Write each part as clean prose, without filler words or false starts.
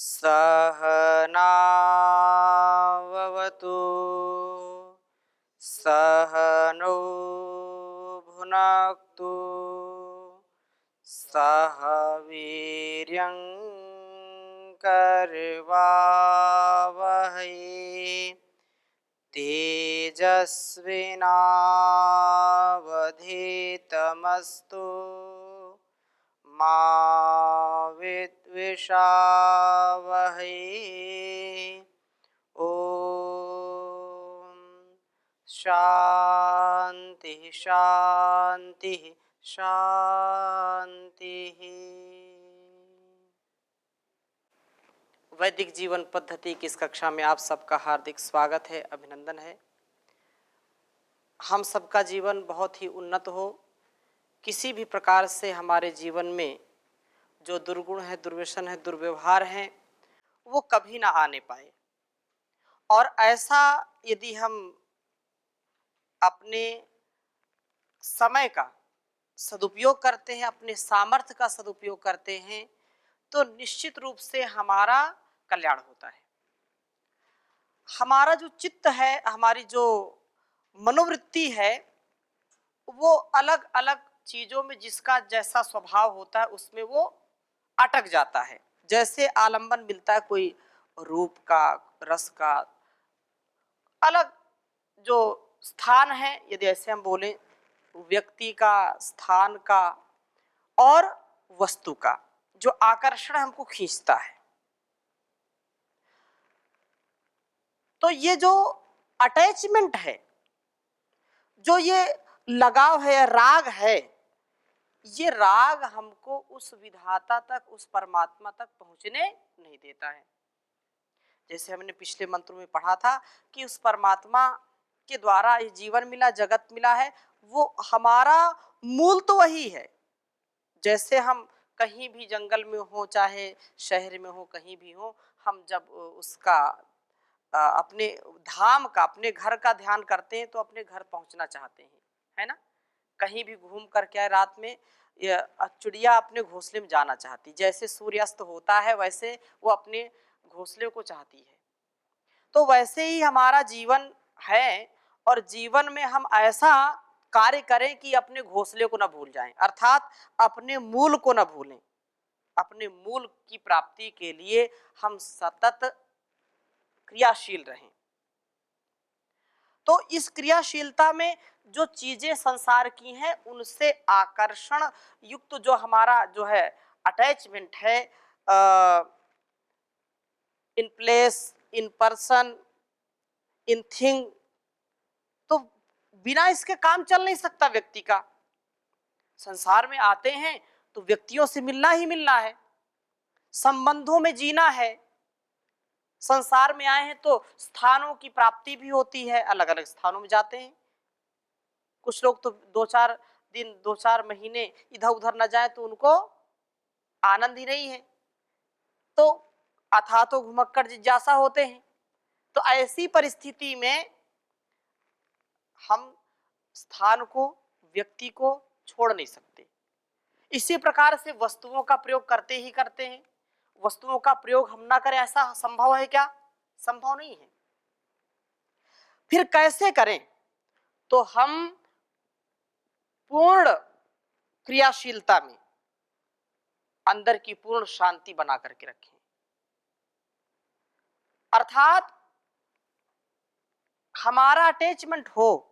सहनाववतु सहनौ भुनक्तु सह वीर्यं करवावहै तेजस्विनावधीतमस्तु मा विद्विषावहै। ओम शांति शांति शांति। वैदिक जीवन पद्धति की इस कक्षा में आप सबका हार्दिक स्वागत है, अभिनंदन है। हम सबका जीवन बहुत ही उन्नत हो, किसी भी प्रकार से हमारे जीवन में जो दुर्गुण है, दुर्व्यसन है, दुर्व्यवहार है, वो कभी ना आने पाए। और ऐसा यदि हम अपने समय का सदुपयोग करते हैं, अपने सामर्थ्य का सदुपयोग करते हैं, तो निश्चित रूप से हमारा कल्याण होता है। हमारा जो चित्त है, हमारी जो मनोवृत्ति है, वो अलग अलग चीजों में जिसका जैसा स्वभाव होता है उसमें वो अटक जाता है। जैसे आलंबन मिलता है कोई रूप का, रस का, अलग जो स्थान है, यदि ऐसे हम बोले, व्यक्ति का, स्थान का और वस्तु का जो आकर्षण हमको खींचता है, तो ये जो अटैचमेंट है, जो ये लगाव है, राग है, ये राग हमको उस विधाता तक, उस परमात्मा तक पहुंचने नहीं देता है। जैसे हमने पिछले मंत्रों में पढ़ा था कि उस परमात्मा के द्वारा ये जीवन मिला, जगत मिला है, वो हमारा मूल तो वही है। जैसे हम कहीं भी जंगल में हो, चाहे शहर में हो, कहीं भी हो, हम जब उसका अपने धाम का, अपने घर का ध्यान करते हैं तो अपने घर पहुंचना चाहते हैं, है ना। कहीं भी घूम करके आए, रात में चिड़िया अपने घोंसले में जाना चाहती, जैसे सूर्यास्त होता है वैसे वो अपने घोंसले को चाहती है। तो वैसे ही हमारा जीवन है, और जीवन में हम ऐसा कार्य करें कि अपने घोंसले को ना भूल जाएं, अर्थात अपने मूल को ना भूलें। अपने मूल की प्राप्ति के लिए हम सतत क्रियाशील रहें। तो इस क्रियाशीलता में जो चीजें संसार की हैं, उनसे आकर्षण युक्त जो हमारा जो है अटैचमेंट है, in place, in person, in thing, तो बिना इसके काम चल नहीं सकता व्यक्ति का। संसार में आते हैं तो व्यक्तियों से मिलना ही मिलना है, संबंधों में जीना है। संसार में आए हैं तो स्थानों की प्राप्ति भी होती है, अलग अलग स्थानों में जाते हैं। कुछ लोग तो 2-4 दिन, 2-4 महीने इधर उधर न जाए तो उनको आनंद ही नहीं है, तो अथाह तो घुमक्कड़ जिज्ञासा होते हैं। तो ऐसी परिस्थिति में हम स्थान को, व्यक्ति को छोड़ नहीं सकते। इसी प्रकार से वस्तुओं का प्रयोग करते ही करते हैं। वस्तुओं का प्रयोग हम ना करें ऐसा संभव है क्या? संभव नहीं है। फिर कैसे करें? तो हम पूर्ण क्रियाशीलता में अंदर की पूर्ण शांति बना करके रखें, अर्थात हमारा अटैचमेंट हो,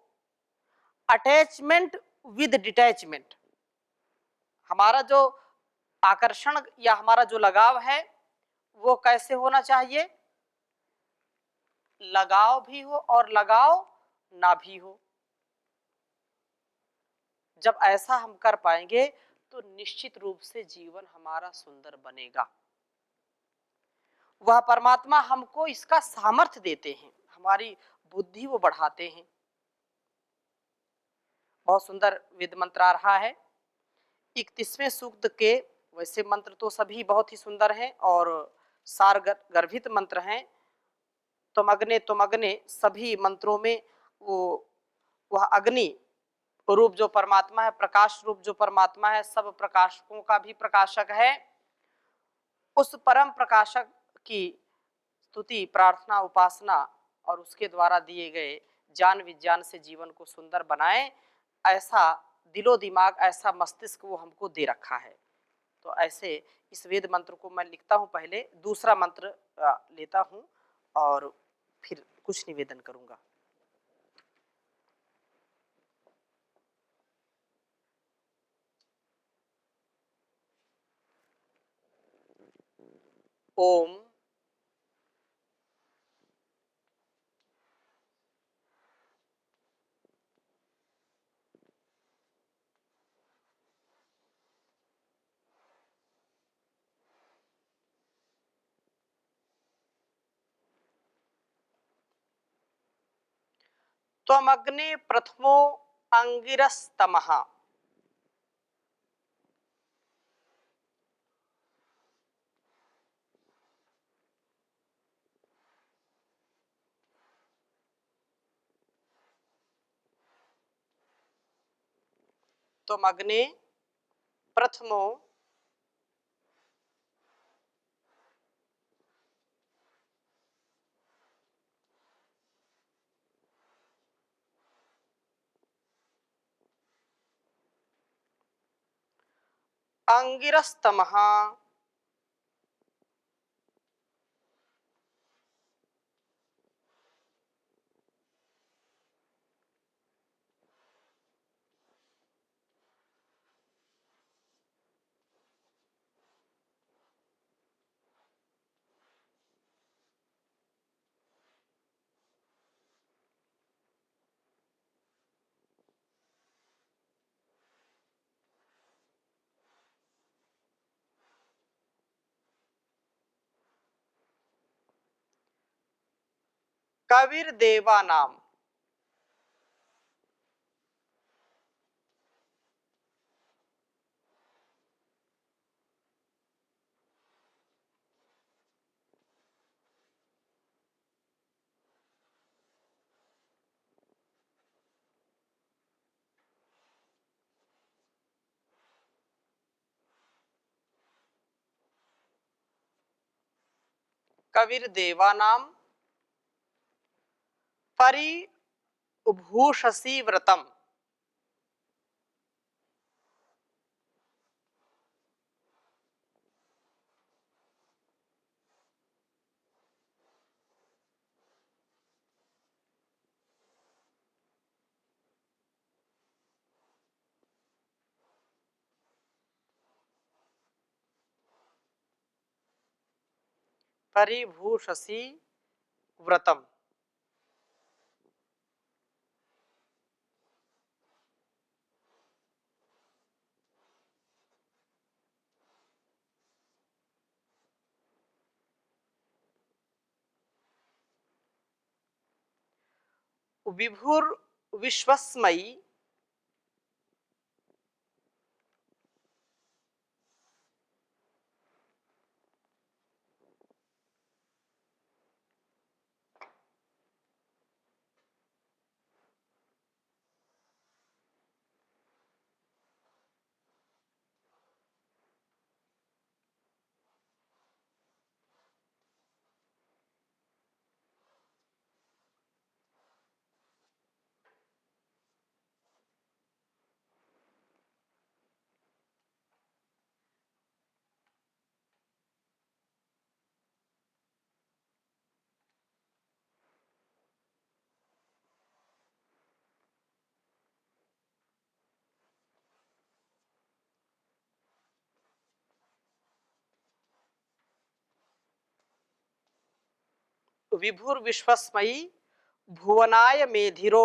अटैचमेंट विद डिटैचमेंट। हमारा जो आकर्षण या हमारा जो लगाव है वो कैसे होना चाहिए? लगाव भी हो और लगाव ना भी हो। जब ऐसा हम कर पाएंगे तो निश्चित रूप से जीवन हमारा सुंदर बनेगा। वह परमात्मा हमको इसका सामर्थ्य देते हैं, हमारी बुद्धि वो बढ़ाते हैं। बहुत सुंदर वेद मंत्र आ रहा है 31वें सूक्त के। वैसे मंत्र तो सभी बहुत ही सुंदर हैं और सार गर्भित मंत्र हैं। तुम अग्ने सभी मंत्रों में वो वह अग्नि रूप जो परमात्मा है, प्रकाश रूप जो परमात्मा है, सब प्रकाशकों का भी प्रकाशक है। उस परम प्रकाशक की स्तुति, प्रार्थना, उपासना और उसके द्वारा दिए गए ज्ञान विज्ञान से जीवन को सुंदर बनाएं, ऐसा दिलो दिमाग, ऐसा मस्तिष्क वो हमको दे रखा है। तो ऐसे इस वेद मंत्र को मैं लिखता हूँ, पहले दूसरा मंत्र लेता हूँ और फिर कुछ निवेदन करूँगा। ओम त्वमग्ने प्रथमो अंगिरस्तमः त्वमग्ने प्रथमो अंगिरस्तमः कबीर देवा नाम। कबीर देवा नाम परिभूषसी व्रतम। परिभूषसी व्रतम। विभुर विश्वस्मयी विभुर विश्वस्मयी भुवनाय मेधिरो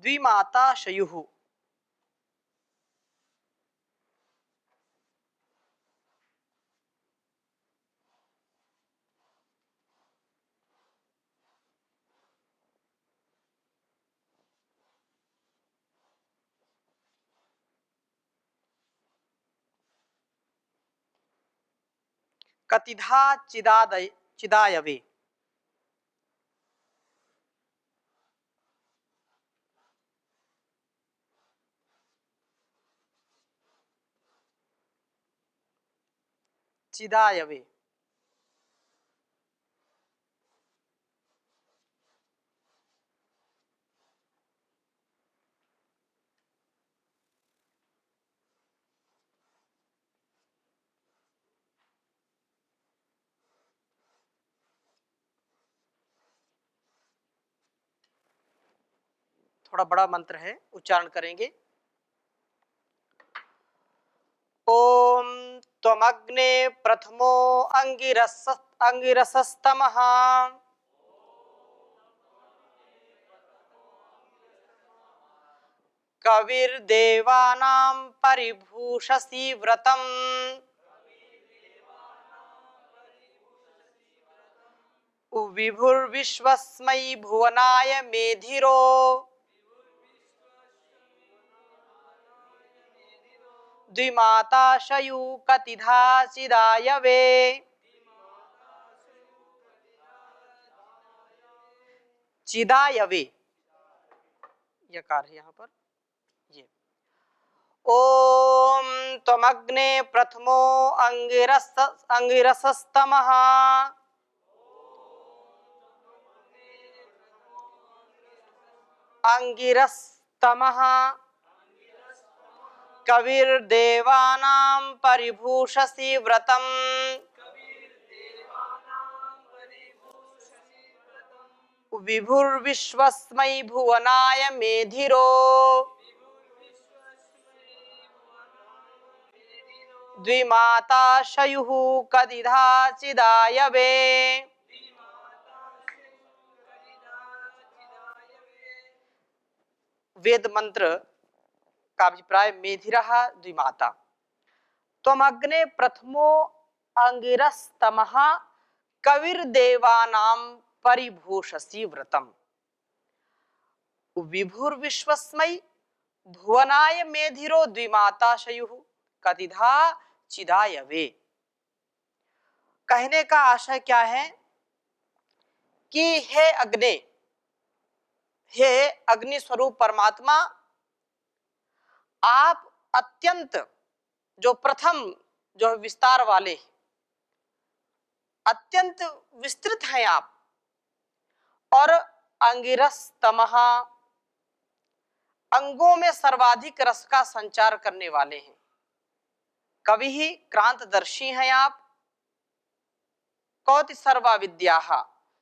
द्विमाता शयुः। कतिधा चिदायवे। चिदायवे। थोड़ा बड़ा मंत्र है, उच्चारण करेंगे। ओम त्वमग्ने प्रथमो अंगिरसस्तमः कविर्देवानां परिभूषसि व्रतम् विभुर्विश्वस्मै भुवनाय मेधिरो द्विमाताशयु कतिधा चिदायवे। चिदायवे यकार है यहाँ पर। ये ओम त्वमग्ने प्रथमो अंगिरसस्तमः अंगिरस्तमः कविर्देवानां परिभूषसि व्रतम् विभुर्विश्वस्मै भुवनाय मेधिरो द्विमाताशयुः कतिधा चिदायवे। वेद मंत्र का अभिप्राय मेधिरः द्विमाता। त्वमग्ने प्रथमो अंगिरस्तमः कविर्देवानां परिभूषसि व्रतम् विभुर्विश्वस्मै भुवनाय मेधिरो द्विमाताशयुः कतिधा चिदायवे। कहने का आशय क्या है कि हे अग्नि, हे अग्नि स्वरूप परमात्मा, आप अत्यंत जो प्रथम जो विस्तार वाले, अत्यंत विस्तृत हैं आप, और अंगिरस्तमः अंगों में सर्वाधिक रस का संचार करने वाले हैं। कवि ही क्रांतदर्शी हैं आप। कौति सर्वा विद्याः,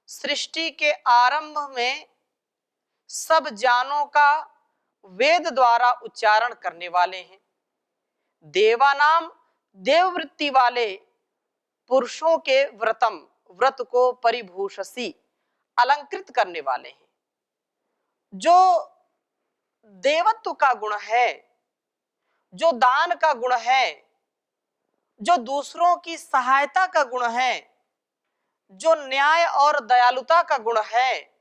सृष्टि के आरंभ में सब ज्ञानों का वेद द्वारा उच्चारण करने वाले हैं। देवानाम देववृत्ति वाले पुरुषों के व्रत को परिभूषसी अलंकृत करने वाले हैं। जो देवत्व का गुण है, जो दान का गुण है, जो दूसरों की सहायता का गुण है, जो न्याय और दयालुता का गुण है,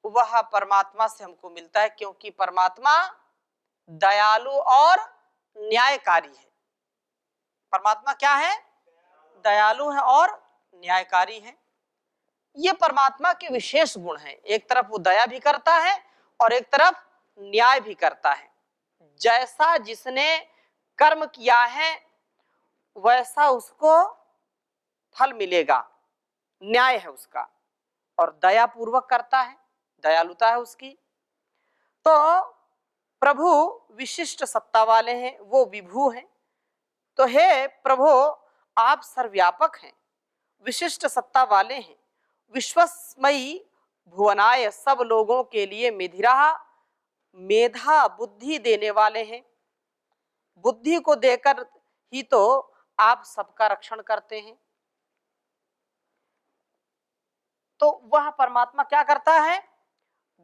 वह परमात्मा से हमको मिलता है, क्योंकि परमात्मा दयालु और न्यायकारी है। परमात्मा क्या है? दयालु है और न्यायकारी है। ये परमात्मा के विशेष गुण हैं। एक तरफ वो दया भी करता है और एक तरफ न्याय भी करता है। जैसा जिसने कर्म किया है वैसा उसको फल मिलेगा, न्याय है उसका, और दया पूर्वक करता है, दयालुता है उसकी। तो प्रभु विशिष्ट सत्ता वाले हैं, वो विभु हैं। तो हे प्रभु, आप सर्वव्यापक हैं, विशिष्ट सत्ता वाले हैं, विश्वस्मयी भुवनाय सब लोगों के लिए मेधिरा मेधा बुद्धि देने वाले हैं। बुद्धि को देकर ही तो आप सबका रक्षण करते हैं। तो वह परमात्मा क्या करता है?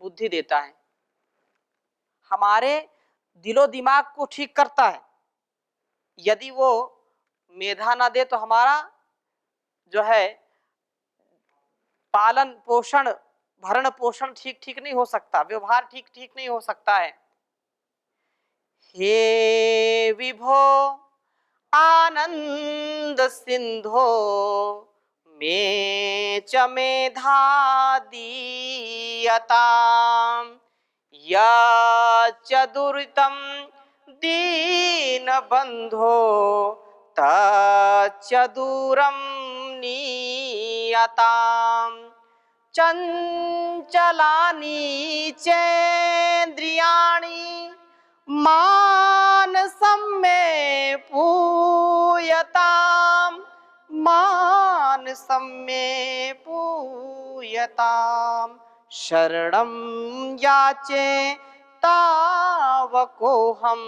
बुद्धि देता है, हमारे दिलो दिमाग को ठीक करता है। यदि वो मेधा ना दे तो हमारा जो है पालन पोषण, भरण पोषण ठीक नहीं हो सकता, व्यवहार ठीक नहीं हो सकता है। हे विभो, आनंद सिंधो में च मेधा दीयताम् यच्च दुरितं दीनबन्धो तच्च दूरं नीयताम् चञ्चलानि चेन्द्रियाणि मानसं मे पूयताम् मानसं मे पूयताम् शरणं याचे तावकोऽहं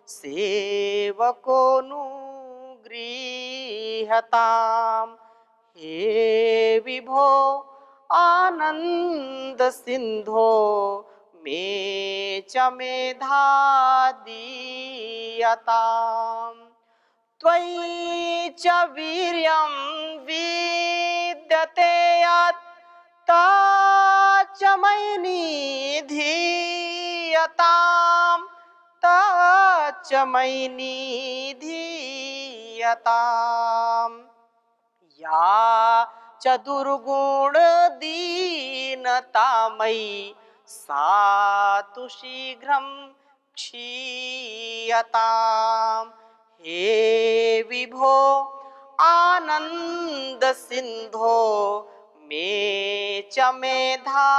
सेवको नुगृहताम् हे विभो आनंद सिंधो मे च मेधा दीयताम् त्वयि च वीर्यं विद्यते यत् तच्च मयि निधीयताम् तच्च मयि निधीयताम् या च दुर्गुण दीनतामयी सा तु शीघ्रं क्षीयताम् हे विभो आनंद सिंधो मे च मेधा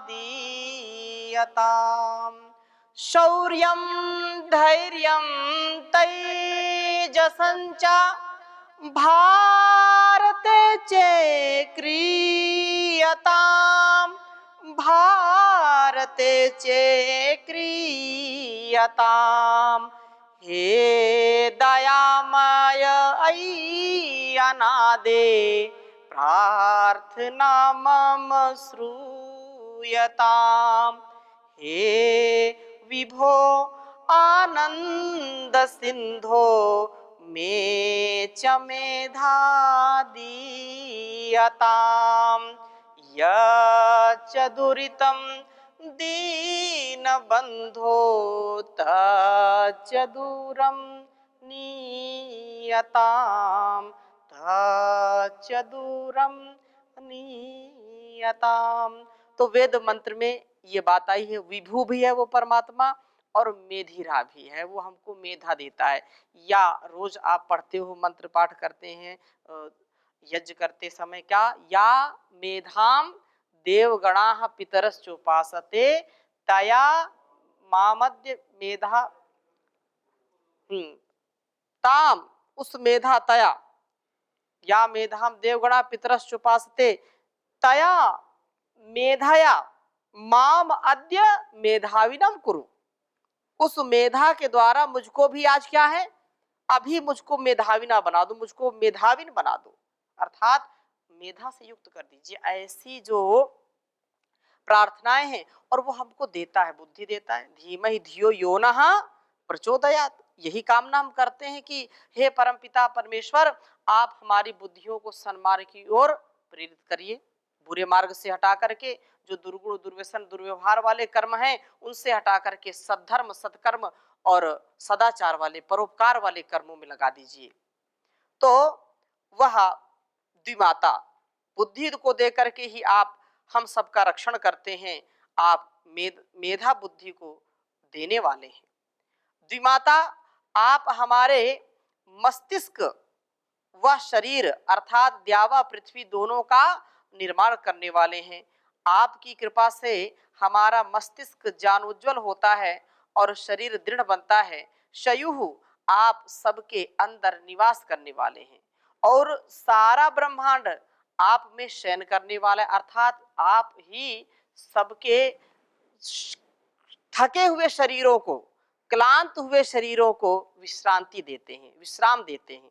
दीयताम् शौर्यं धैर्यं तेजसञ्च भारते चेक्रियताम् भारते चेक्रियताम् हे दयामय अय्यनादे प्रार्थना मम श्रूयताम् हे विभो आनंद सिंधो मे च मेधा दीयताम् यच्च दुरितं दीनबन्धो तच्च दूरं नीयताम् तच्च दूरं नीयताम्। तो वेद मंत्र में ये बात आई है, विभू भी है वो परमात्मा और मेधिरा भी है, वो हमको मेधा देता है। या रोज आप पढ़ते हो, मंत्र पाठ करते हैं यज्ञ करते समय, क्या या मेधाम देवगणाः पितरश्चोपासते तया मामद्य मेधा ताम उस मेधा तया या मेधाम देवगणा पितरश्चोपासते तया मेधया माम अद्य मेधाविनम कुरु। उस मेधा के द्वारा मुझको भी आज क्या है, अभी मुझको मेधाविना बना दो, मुझको मेधाविन बना दो, अर्थात मेधा से युक्त कर दीजिए। ऐसी जो प्रार्थनाएं हैं, और वो हमको देता है, बुद्धि देता है। धीमहि धियो यो नः प्रचोदयात्, यही कामना हम करते हैं कि हे परमपिता परमेश्वर, आप हमारी बुद्धियों को सन्मार्ग की ओर प्रेरित करिए, बुरे मार्ग से हटा करके जो दुर्गुण दुर्व्यसन दुर्व्यवहार वाले कर्म हैं उनसे हटा करके सद्धर्म सत्कर्म और सदाचार वाले परोपकार वाले कर्मों में लगा दीजिए। तो वह द्विमाता बुद्धि को दे करके ही आप हम सबका रक्षण करते हैं, आप मेधा बुद्धि को देने वाले हैं। द्विमाता आप हमारे मस्तिष्क व शरीर अर्थात द्यावा पृथ्वी दोनों का निर्माण करने वाले हैं। आपकी कृपा से हमारा मस्तिष्क ज्ञानोज्वल होता है और शरीर दृढ़ बनता है। शयुः आप सबके अंदर निवास करने वाले हैं और सारा ब्रह्मांड आप में शयन करने वाला है, अर्थात आप ही सबके थके हुए शरीरों को, क्लांत हुए शरीरों को विश्रांति देते हैं, विश्राम देते हैं।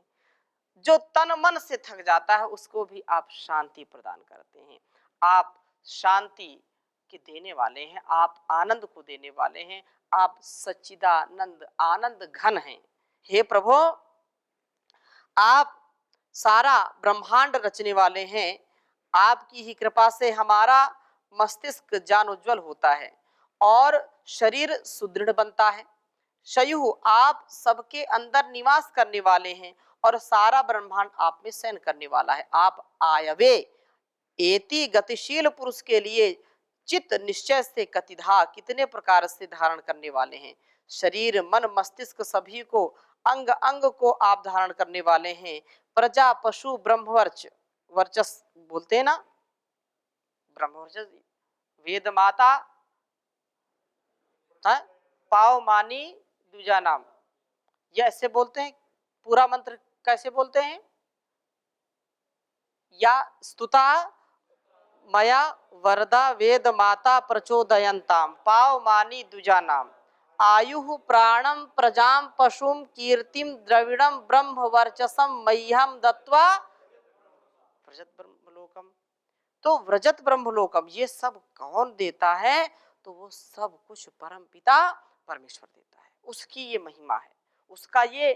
जो तन मन से थक जाता है उसको भी आप शांति प्रदान करते हैं। आप शांति के देने वाले हैं, आप आनंद को देने वाले हैं, आप सच्चिदानंद आनंद घन हैं। हे प्रभु, आप सारा ब्रह्मांड रचने वाले हैं, आपकी ही कृपा से हमारा मस्तिष्क ज्ञान उज्जवल होता है और शरीर सुदृढ़ बनता है। शयु, आप सबके अंदर निवास करने वाले हैं और सारा ब्रह्मांड आप में शयन करने वाला है। आप आयवे, एति गतिशील पुरुष के लिए चित्त निश्चय से कतिधा, कितने प्रकार से धारण करने वाले हैं। शरीर मन मस्तिष्क सभी को, अंग अंग को आप धारण करने वाले हैं। प्रजा पशु ब्रह्मवर्च, वर्चस बोलते हैं ना, ब्रह्मवर्चस, वेद माता, पाव मानी दूजा नाम, ये ऐसे बोलते हैं। पूरा मंत्र कैसे बोलते हैं? या स्तुता मया वरदा वेद माता प्रचोदयंताम, पाव मानी दूजा नाम, आयु प्राणम प्रजाम पशुम कीर्तिम द्रविड़म ब्रह्म वर्चसम मह्यम दत्वा व्रजत ब्रह्मलोकम। तो व्रजत ब्रह्मलोकम ये सब कौन देता है? तो वो सब कुछ परम पिता परमेश्वर देता है। उसकी ये महिमा है, उसका ये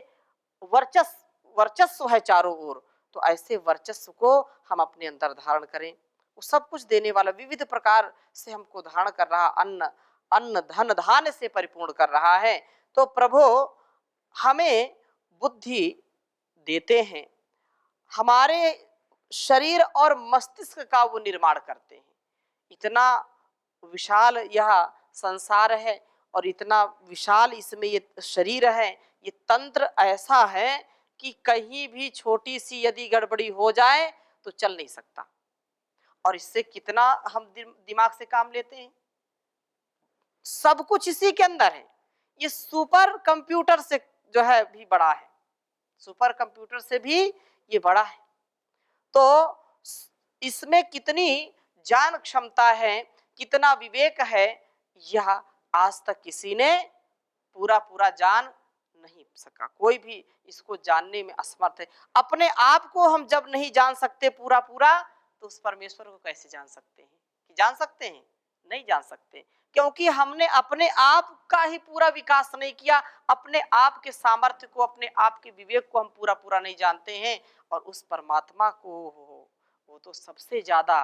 वर्चस्व है चारों ओर। तो ऐसे वर्चस्व को हम अपने अंदर धारण करें। वो सब कुछ देने वाला, विविध प्रकार से हमको धारण कर रहा, अन्न अन्न धन धान्य से परिपूर्ण कर रहा है। तो प्रभु हमें बुद्धि देते हैं, हमारे शरीर और मस्तिष्क का वो निर्माण करते हैं। इतना विशाल यह संसार है और इतना विशाल इसमें ये शरीर है, ये तंत्र ऐसा है कि कहीं भी छोटी सी यदि गड़बड़ी हो जाए तो चल नहीं सकता। और इससे कितना हम दिमाग से काम लेते हैं। सब कुछ इसी के अंदर है। ये सुपर कंप्यूटर से जो है भी बड़ा है, सुपर कंप्यूटर से भी ये बड़ा है। तो इसमें कितनी ज्ञान क्षमता है, कितना विवेक है, यह आज तक किसी ने पूरा पूरा जान नहीं सका। कोई भी इसको जानने में असमर्थ है। अपने आप को हम जब नहीं जान सकते पूरा पूरा, तो उस परमेश्वर को कैसे जान सकते हैं? कि जान सकते हैं? नहीं जान सकते, क्योंकि हमने अपने आप का ही पूरा विकास नहीं किया। अपने आप के सामर्थ्य को, अपने आप के विवेक को हम पूरा पूरा नहीं जानते हैं। और उस परमात्मा को, वो तो सबसे ज्यादा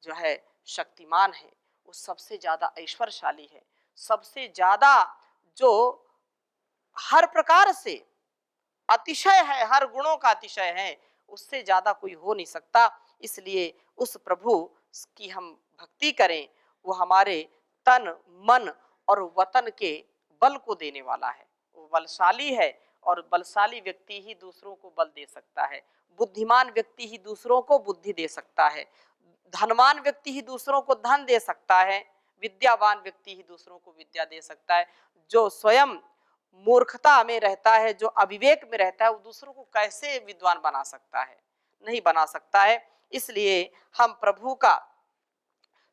जो है शक्तिमान है, वो सबसे ज्यादा ऐश्वर्यशाली है, सबसे ज्यादा जो हर प्रकार से अतिशय है, हर गुणों का अतिशय है, उससे ज्यादा कोई हो नहीं सकता। इसलिए उस प्रभु की हम भक्ति करें। वो हमारे तन मन और वतन के बल को देने वाला है। वो बलशाली है और बलशाली व्यक्ति ही दूसरों को बल दे सकता है। बुद्धिमान व्यक्ति ही दूसरों को बुद्धि दे सकता है। धनवान व्यक्ति ही दूसरों को धन दे सकता है। विद्यावान व्यक्ति ही दूसरों को विद्या दे सकता है। जो स्वयं मूर्खता में रहता है, जो अविवेक में रहता है, वो दूसरों को कैसे विद्वान बना सकता है? नहीं बना सकता है। इसलिए हम प्रभु का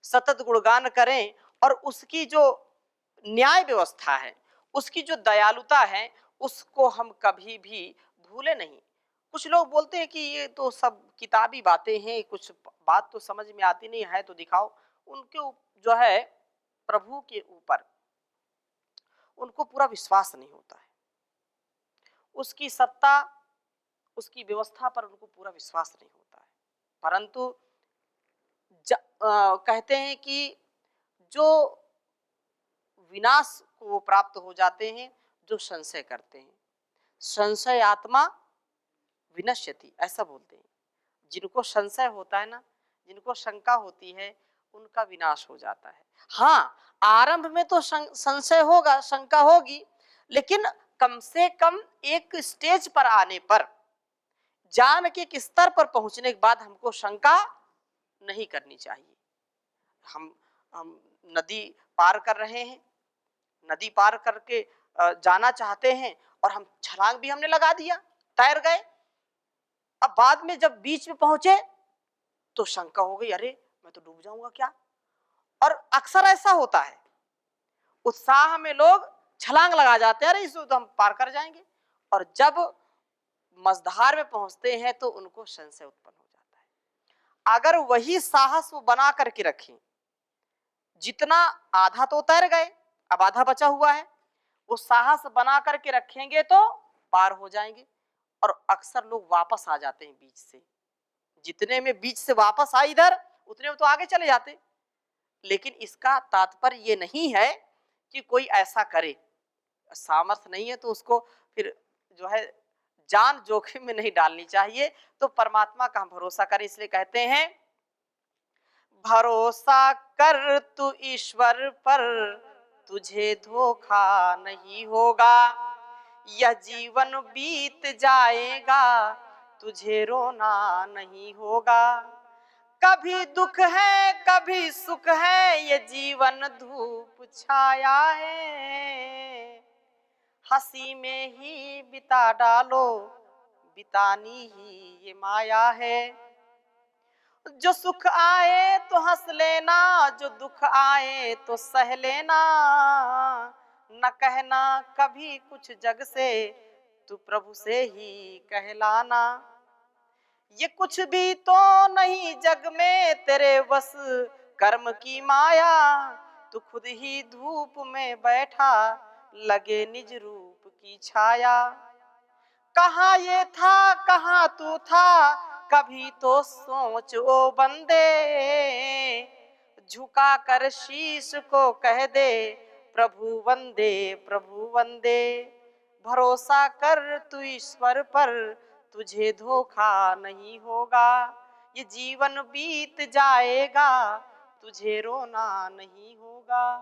सतत गुणगान करें और उसकी जो न्याय व्यवस्था है, उसकी जो दयालुता है, उसको हम कभी भी भूले नहीं। कुछ लोग बोलते हैं कि ये तो सब किताबी बातें हैं, कुछ बात तो समझ में आती नहीं है, तो दिखाओ। उनके जो है प्रभु के ऊपर उनको पूरा विश्वास नहीं होता है। उसकी सत्ता, उसकी व्यवस्था पर उनको पूरा विश्वास नहीं होता है। परंतु कहते हैं कि जो विनाश को वो प्राप्त हो जाते हैं जो संशय करते हैं। संशय आत्मा विनश्यति, ऐसा बोलते हैं। जिनको संशय होता है ना, जिनको शंका होती है, उनका विनाश हो जाता है। हाँ, आरंभ में तो संशय होगा, शंका होगी, लेकिन कम से कम एक स्टेज पर आने पर, ज्ञान के एक स्तर पर पहुंचने के बाद हमको शंका नहीं करनी चाहिए। हम नदी पार कर रहे हैं, नदी पार करके जाना चाहते हैं और हम छलांग भी हमने लगा दिया, तैर गए। अब बाद में जब बीच में पहुंचे तो शंका हो गई, अरे मैं तो डूब जाऊंगा क्या? और अक्सर ऐसा होता है, उत्साह में लोग छलांग लगा जाते हैं, अरे इसको तो हम पार कर जाएंगे। और जब मझधार में पहुंचते हैं तो उनको संशय उत्पन्न हो जाता है। अगर वही साहस वो बना करके रखें, जितना आधा तो तैर गए, अब आधा बचा हुआ है, वो साहस बना करके रखेंगे तो पार हो जाएंगे। और अक्सर लोग वापस आ जाते हैं बीच से, जितने में बीच से वापस आए इधर, उतने में तो आगे चले जाते। लेकिन इसका तात्पर्य ये नहीं है कि कोई ऐसा करे। सामर्थ्य नहीं है तो उसको फिर जो है जान जोखिम में नहीं डालनी चाहिए। तो परमात्मा का हम भरोसा करें, इसलिए कहते हैं भरोसा कर तू ईश्वर पर, तुझे धोखा नहीं होगा। यह जीवन बीत जाएगा, तुझे रोना नहीं होगा। कभी दुख है कभी सुख है, ये जीवन धूप छाया है। हंसी में ही बिता डालो, बितानी ही ये माया है। जो सुख आए तो हंस लेना, जो दुख आए तो सह लेना। न कहना कभी कुछ जग से, तू प्रभु से ही कहलाना। ये कुछ भी तो नहीं जग में, तेरे बस कर्म की माया। तू खुद ही धूप में बैठा, लगे निज रूप की छाया। कहाँ ये था कहाँ तू था, कभी तो सोच ओ बंदे। झुका कर शीश को कह दे, प्रभु वंदे प्रभु वंदे। भरोसा कर तू ईश्वर पर, तुझे धोखा नहीं होगा। ये जीवन बीत जाएगा, तुझे रोना नहीं होगा।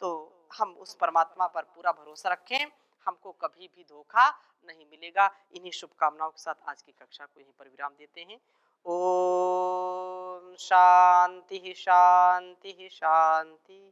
तो हम उस परमात्मा पर पूरा भरोसा रखें, हमको कभी भी धोखा नहीं मिलेगा। इन्हीं शुभकामनाओं के साथ आज की कक्षा को यहीं पर विराम देते हैं। ओम शांति शांति शांति।